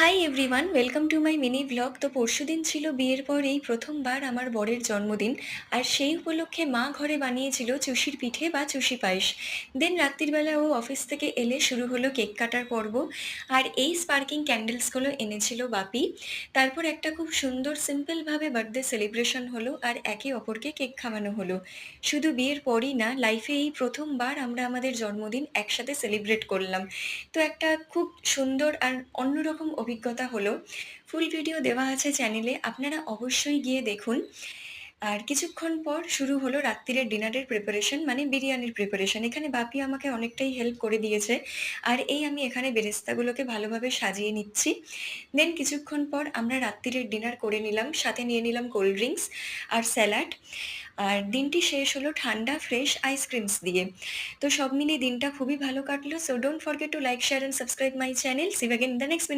Hi everyone, welcome to my mini blog. তো পরশুদিন ছিল বিয়ের পর এই প্রথমবার আমার বরের জন্মদিন। আর সেই উপলক্ষে মা ঘরে বানিয়েছিল চুষির পিঠে বা চুষি পায়েস। দেন রাত্রিবেলা ও অফিস থেকে এলে শুরু হলো কেক কাটার পর্ব। আর এই স্পার্কিং ক্যান্ডেলসগুলো এনেছিল বাপি। তারপর একটা খুব সুন্দর সিম্পলভাবে বার্থডে সেলিব্রেশন হলো আর একে অপরকে কেক খাওয়ানো হলো। শুধু বিয়ের পরই না, লাইফে এই প্রথমবার আমরা আমাদের জন্মদিন একসাথে সেলিব্রেট করলাম। তো একটা খুব সুন্দর আর অন্যরকম অভিজ্ঞতা হলো। ফুল ভিডিও দেওয়া আছে চ্যানেলে, আপনারা অবশ্যই গিয়ে দেখুন। আর কিছুক্ষণ পর শুরু হলো রাত্তিরের ডিনারের প্রিপারেশন, মানে বিরিয়ানির প্রিপারেশন। এখানে বাপি আমাকে অনেকটাই হেল্প করে দিয়েছে। আর এই আমি এখানে বেরেস্তাগুলোকে ভালোভাবে সাজিয়ে নিচ্ছি। দেন কিছুক্ষণ পর আমরা রাত্তিরের ডিনার করে নিলাম, সাথে নিয়ে নিলাম কোল্ড ড্রিঙ্কস আর স্যালাড। আর দিনটি শেষ হলো ঠান্ডা ফ্রেশ আইসক্রিমস দিয়ে। তো সব মিলিয়ে দিনটা খুবই ভালো কাটলো। So don't forget to like, share and subscribe my channel. See you again in the next mini